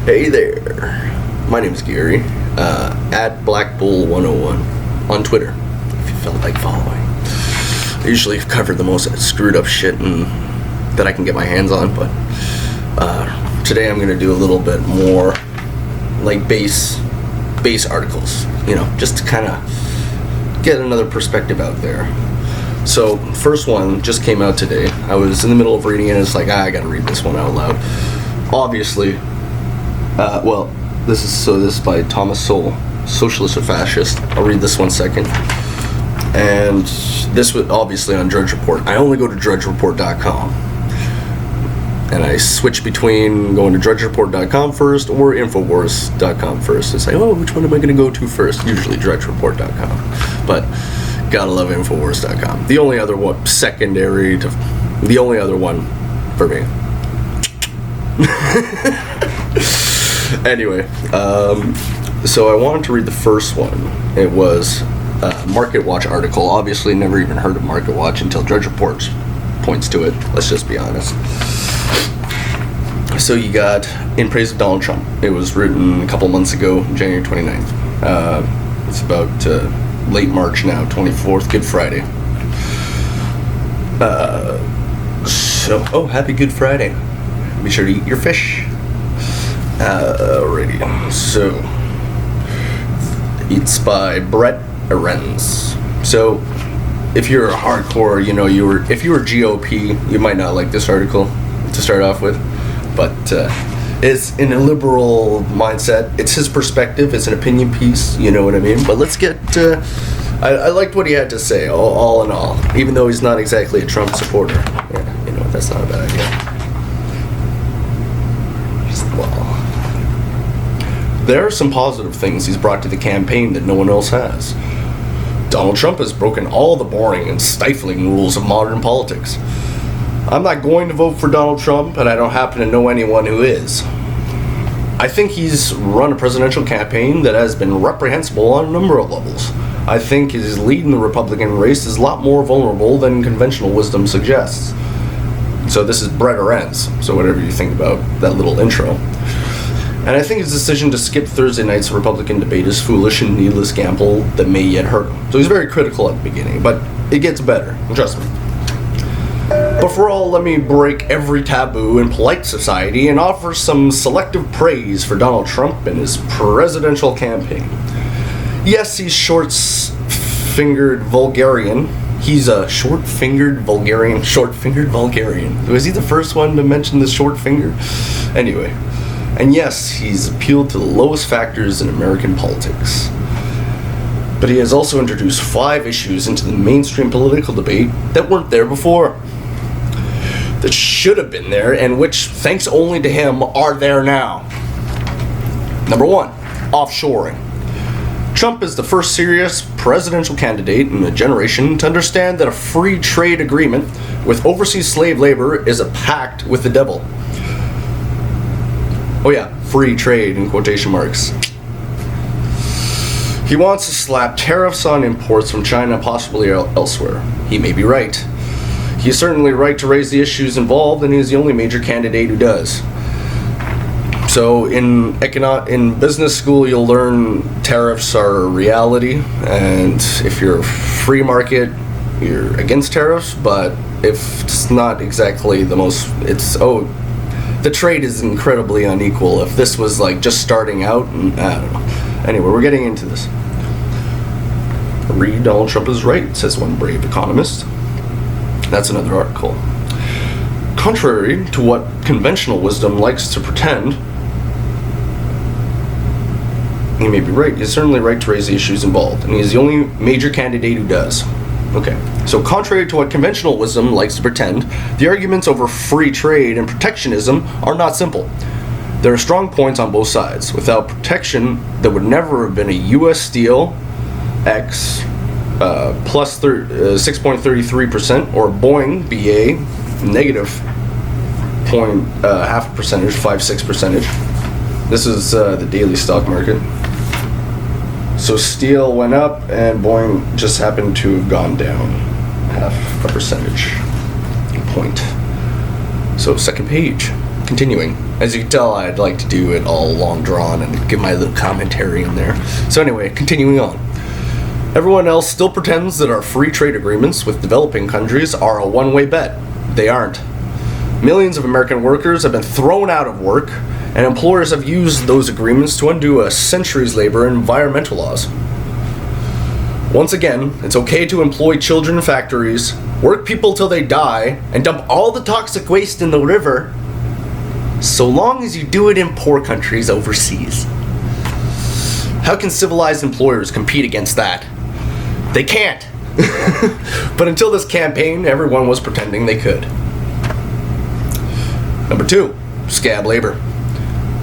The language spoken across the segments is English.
Hey there, my name is Gary, at BlackBull101 on Twitter, if you felt like following. I usually cover the most screwed up shit that I can get my hands on, but today I'm going to do a little bit more like base articles, just to kind of get another perspective out there. So, first one just came out today. I was in the middle of reading it and it's like, I gotta read this one out loud. Obviously, this is by Thomas Sowell, Socialist or Fascist. I'll read this one second. And this was obviously on Drudge Report. I only go to drudgereport.com. And I switch between going to drudgereport.com first or infowars.com first. It's like, which one am I going to go to first? Usually drudgereport.com. But gotta love infowars.com. The only other one, the only other one for me. Anyway, so I wanted to read the first one. It was a Market Watch article. Obviously never even heard of Market Watch until Drudge Report points to it. Let's just be honest. So you got In Praise of Donald Trump. It was written a couple months ago, January 29th. It's about late March now, 24th, Good Friday. Happy Good Friday. Be sure to eat your fish. Alrighty. So, it's by Brett Arends. So, if you're a hardcore, if you were GOP, you might not like this article to start off with. But it's in a liberal mindset. It's his perspective. It's an opinion piece. You know what I mean? But let's get I liked what he had to say, all in all. Even though he's not exactly a Trump supporter. Yeah, that's not a bad idea. There are some positive things he's brought to the campaign that no one else has. Donald Trump has broken all the boring and stifling rules of modern politics. I'm not going to vote for Donald Trump, and I don't happen to know anyone who is. I think he's run a presidential campaign that has been reprehensible on a number of levels. I think his lead in the Republican race is a lot more vulnerable than conventional wisdom suggests. So this is Brett Arends, so whatever you think about that little intro. And I think his decision to skip Thursday night's Republican debate is foolish and needless gamble that may yet hurt him. So he's very critical at the beginning, but it gets better, trust me. But for all, let me break every taboo in polite society and offer some selective praise for Donald Trump and his presidential campaign. Yes, he's short-fingered vulgarian. He's a short-fingered vulgarian. Was he the first one to mention the short finger? Anyway. And yes, he's appealed to the lowest factors in American politics. But he has also introduced 5 issues into the mainstream political debate that weren't there before. That should have been there, and which, thanks only to him, are there now. Number 1, offshoring. Trump is the first serious presidential candidate in a generation to understand that a free trade agreement with overseas slave labor is a pact with the devil. Oh yeah, free trade in quotation marks. He wants to slap tariffs on imports from China, possibly elsewhere. He may be right. He is certainly right to raise the issues involved, and he is the only major candidate who does. So in business school, you'll learn tariffs are a reality, and if you're a free market, you're against tariffs, but if it's not exactly the most, the trade is incredibly unequal. If this was like just starting out, I don't know. Anyway, we're getting into this. Read Donald Trump is right, says one brave economist. That's another article. Contrary to what conventional wisdom likes to pretend, he may be right. He's certainly right to raise the issues involved, and he's the only major candidate who does. Okay, so contrary to what conventional wisdom likes to pretend, the arguments over free trade and protectionism are not simple. There are strong points on both sides. Without protection, there would never have been a U.S. Steel X plus 6.33%, or Boeing BA negative 0.5%, 6%. This is the daily stock market. So steel went up and Boeing just happened to have gone down 0.5 percentage point. So second page, continuing. As you can tell, I'd like to do it all long drawn and give my little commentary in there. So anyway, continuing on. Everyone else still pretends that our free trade agreements with developing countries are a one-way bet. They aren't. Millions of American workers have been thrown out of work, and employers have used those agreements to undo a century's labor and environmental laws. Once again, it's okay to employ children in factories, work people till they die, and dump all the toxic waste in the river, so long as you do it in poor countries overseas. How can civilized employers compete against that? They can't. But until this campaign, everyone was pretending they could. Number 2, scab labor.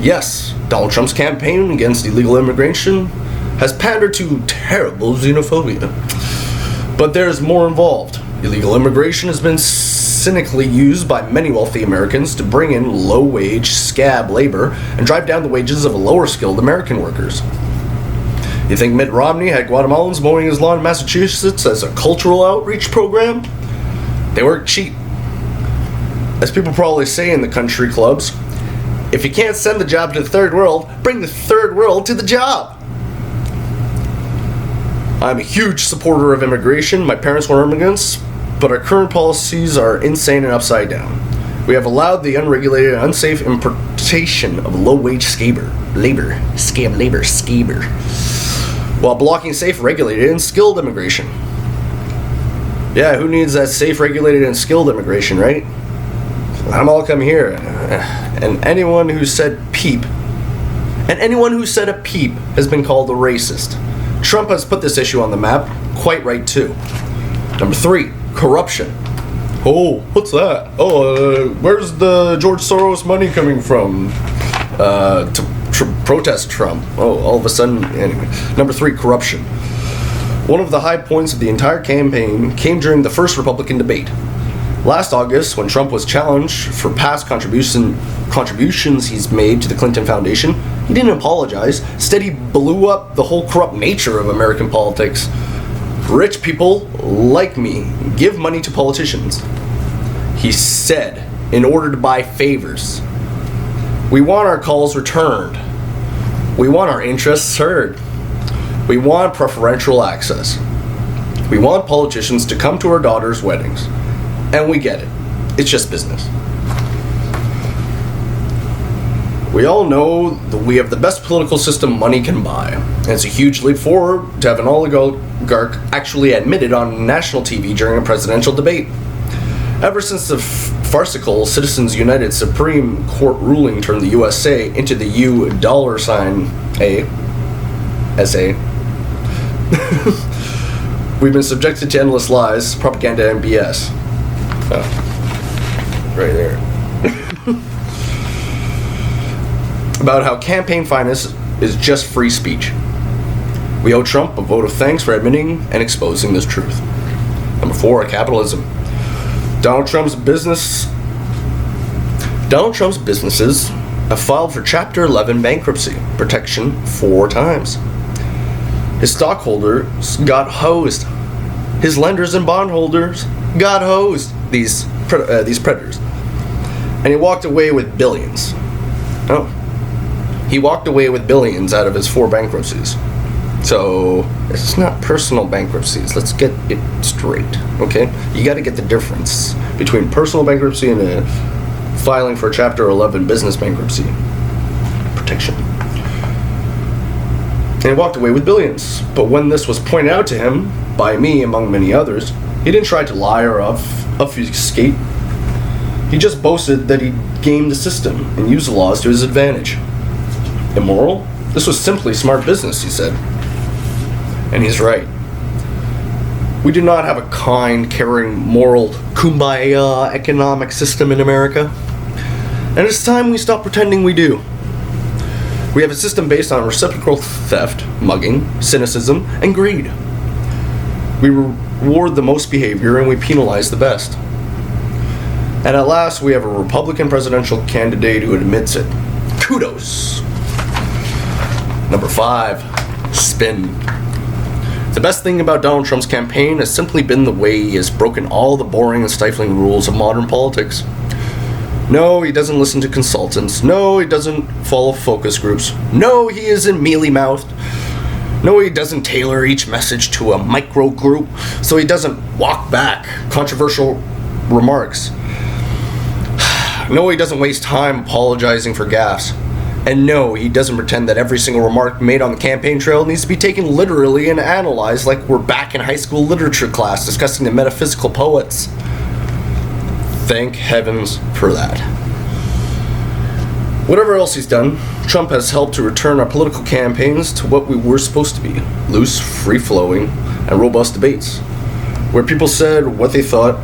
Yes, Donald Trump's campaign against illegal immigration has pandered to terrible xenophobia. But there's more involved. Illegal immigration has been cynically used by many wealthy Americans to bring in low-wage scab labor and drive down the wages of lower-skilled American workers. You think Mitt Romney had Guatemalans mowing his lawn in Massachusetts as a cultural outreach program? They work cheap. As people probably say in the country clubs, if you can't send the job to the third world, bring the third world to the job. I'm a huge supporter of immigration. My parents were immigrants, but our current policies are insane and upside down. We have allowed the unregulated and unsafe importation of low-wage scab labor, while blocking safe, regulated, and skilled immigration. Yeah, who needs that safe, regulated, and skilled immigration, right? Let them all come here. And anyone who said a peep has been called a racist. Trump has put this issue on the map, quite right too. Number 3, corruption. Oh, what's that? Where's the George Soros money coming from to protest Trump? Oh, all of a sudden, anyway. Number 3, corruption. One of the high points of the entire campaign came during the first Republican debate. Last August, when Trump was challenged for past contributions he's made to the Clinton Foundation, he didn't apologize. Instead, he blew up the whole corrupt nature of American politics. Rich people, like me, give money to politicians. He said, in order to buy favors. We want our calls returned. We want our interests heard. We want preferential access. We want politicians to come to our daughters' weddings. And we get it. It's just business. We all know that we have the best political system money can buy. And it's a huge leap forward to have an oligarch actually admitted on national TV during a presidential debate. Ever since the farcical Citizens United Supreme Court ruling turned the USA into the USA, we've been subjected to endless lies, propaganda, and BS. Oh, right there. About how campaign finance is just free speech. We owe Trump a vote of thanks for admitting and exposing this truth. Number 4, capitalism. Donald Trump's businesses have filed for Chapter 11 bankruptcy protection 4 times. His stockholders got hosed. His lenders and bondholders got hosed. These predators. And he walked away with billions. Oh. He walked away with billions out of his 4 bankruptcies. So, it's not personal bankruptcies. Let's get it straight, okay? You got to get the difference between personal bankruptcy and filing for Chapter 11 business bankruptcy protection. And he walked away with billions. But when this was pointed out to him, by me among many others, he didn't try to lie or obfuscate. He just boasted that he gamed the system and used the laws to his advantage. Immoral? This was simply smart business, he said. And he's right. We do not have a kind, caring, moral, kumbaya economic system in America. And it's time we stop pretending we do. We have a system based on reciprocal theft, mugging, cynicism, and greed. We reward the most behavior and we penalize the best. And at last, we have a Republican presidential candidate who admits it. Kudos. Number 5, spin. The best thing about Donald Trump's campaign has simply been the way he has broken all the boring and stifling rules of modern politics. No, he doesn't listen to consultants. No, he doesn't follow focus groups. No, he isn't mealy-mouthed. No, he doesn't tailor each message to a micro group, so he doesn't walk back controversial remarks. No, he doesn't waste time apologizing for gaffes. And no, he doesn't pretend that every single remark made on the campaign trail needs to be taken literally and analyzed like we're back in high school literature class discussing the metaphysical poets. Thank heavens for that. Whatever else he's done, Trump has helped to return our political campaigns to what we were supposed to be: loose, free-flowing, and robust debates, where people said what they thought,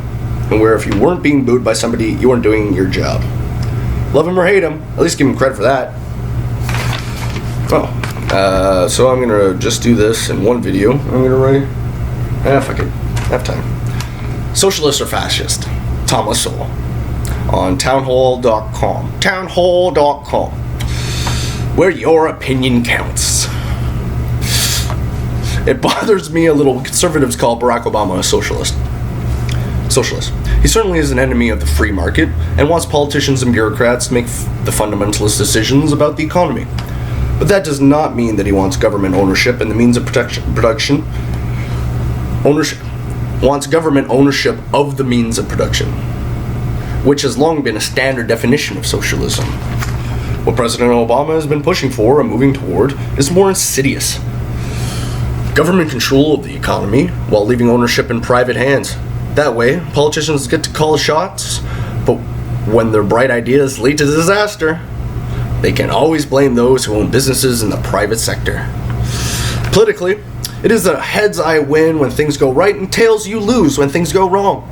and where if you weren't being booed by somebody, you weren't doing your job. Love him or hate him, at least give him credit for that. So I'm gonna just do this in one video. I'm gonna write, fuck it, I have time. Socialist or Fascist? Thomas Sowell. On townhall.com. Townhall.com. Where your opinion counts. It bothers me a little conservatives call Barack Obama a socialist. He certainly is an enemy of the free market and wants politicians and bureaucrats to make the fundamentalist decisions about the economy. But that does not mean that he wants government ownership and the means of production. Wants government ownership of the means of production, which has long been a standard definition of socialism. What President Obama has been pushing for and moving toward is more insidious. Government control of the economy while leaving ownership in private hands. That way, politicians get to call the shots, but when their bright ideas lead to disaster, they can always blame those who own businesses in the private sector. Politically, it is a heads I win when things go right and tails you lose when things go wrong.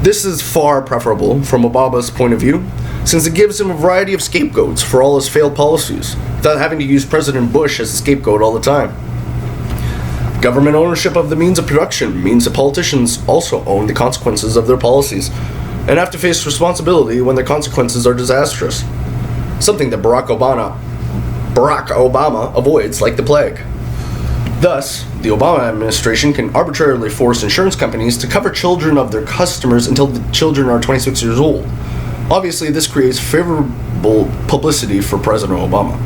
This is far preferable from Obama's point of view, since it gives him a variety of scapegoats for all his failed policies, without having to use President Bush as a scapegoat all the time. Government ownership of the means of production means that politicians also own the consequences of their policies, and have to face responsibility when their consequences are disastrous. Something that Barack Obama avoids like the plague. Thus, the Obama administration can arbitrarily force insurance companies to cover children of their customers until the children are 26 years old. Obviously, this creates favorable publicity for President Obama.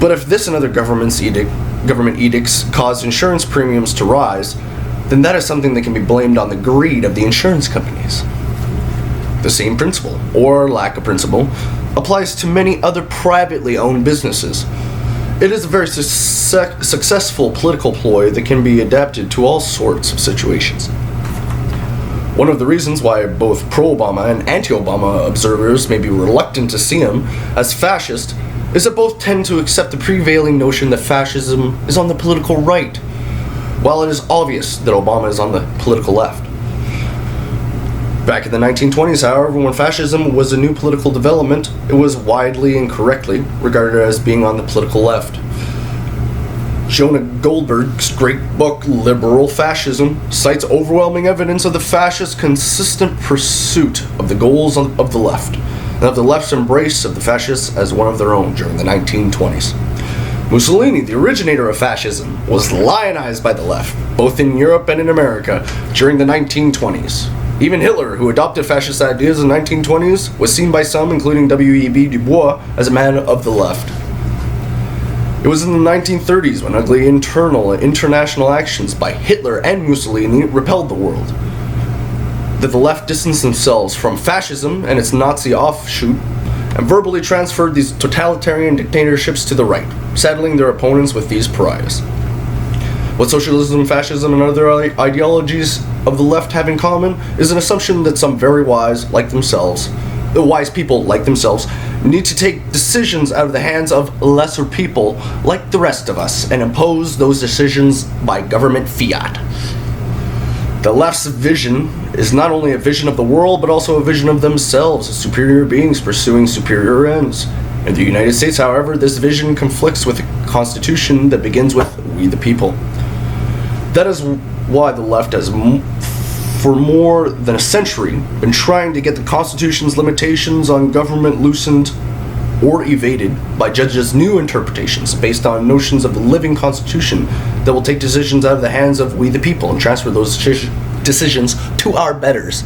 But if this and other government edicts cause insurance premiums to rise, then that is something that can be blamed on the greed of the insurance companies. The same principle, or lack of principle, applies to many other privately owned businesses. It is a very successful political ploy that can be adapted to all sorts of situations. One of the reasons why both pro-Obama and anti-Obama observers may be reluctant to see him as fascist is that both tend to accept the prevailing notion that fascism is on the political right, while it is obvious that Obama is on the political left. Back in the 1920s, however, when fascism was a new political development, it was widely and correctly regarded as being on the political left. Jonah Goldberg's great book, Liberal Fascism, cites overwhelming evidence of the fascists' consistent pursuit of the goals of the left, and of the left's embrace of the fascists as one of their own during the 1920s. Mussolini, the originator of fascism, was lionized by the left, both in Europe and in America, during the 1920s. Even Hitler, who adopted fascist ideas in the 1920s, was seen by some, including W.E.B. Du Bois, as a man of the left. It was in the 1930s when ugly international actions by Hitler and Mussolini repelled the world, that the left distanced themselves from fascism and its Nazi offshoot, and verbally transferred these totalitarian dictatorships to the right, saddling their opponents with these pariahs. What socialism, fascism, and other ideologies of the left have in common is an assumption that some very wise people like themselves need to take decisions out of the hands of lesser people like the rest of us and impose those decisions by government fiat. The left's vision is not only a vision of the world, but also a vision of themselves as superior beings pursuing superior ends. In the United States, however, this vision conflicts with a constitution that begins with "we the people." That is why the left has, for more than a century, been trying to get the Constitution's limitations on government loosened or evaded by judges' new interpretations based on notions of the living Constitution that will take decisions out of the hands of we the people and transfer those decisions to our betters.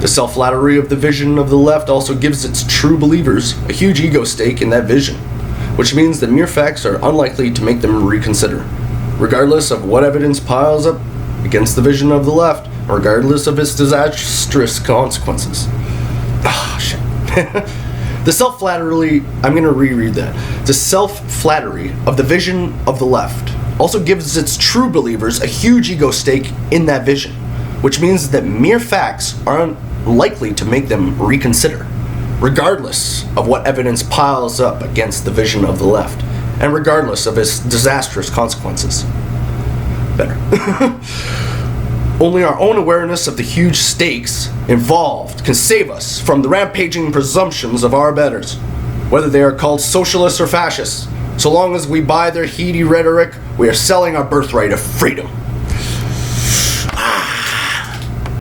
The self-flattery of the vision of the left also gives its true believers a huge ego stake in that vision, which means that mere facts are unlikely to make them reconsider, regardless of what evidence piles up against the vision of the left, regardless of its disastrous consequences. Ah, shit. The self-flattery, I'm going to reread that. The self-flattery of the vision of the left also gives its true believers a huge ego stake in that vision, which means that mere facts are unlikely to make them reconsider, regardless of what evidence piles up against the vision of the left, and regardless of its disastrous consequences. Better. Only our own awareness of the huge stakes involved can save us from the rampaging presumptions of our betters, whether they are called socialists or fascists. So long as we buy their heady rhetoric, we are selling our birthright of freedom.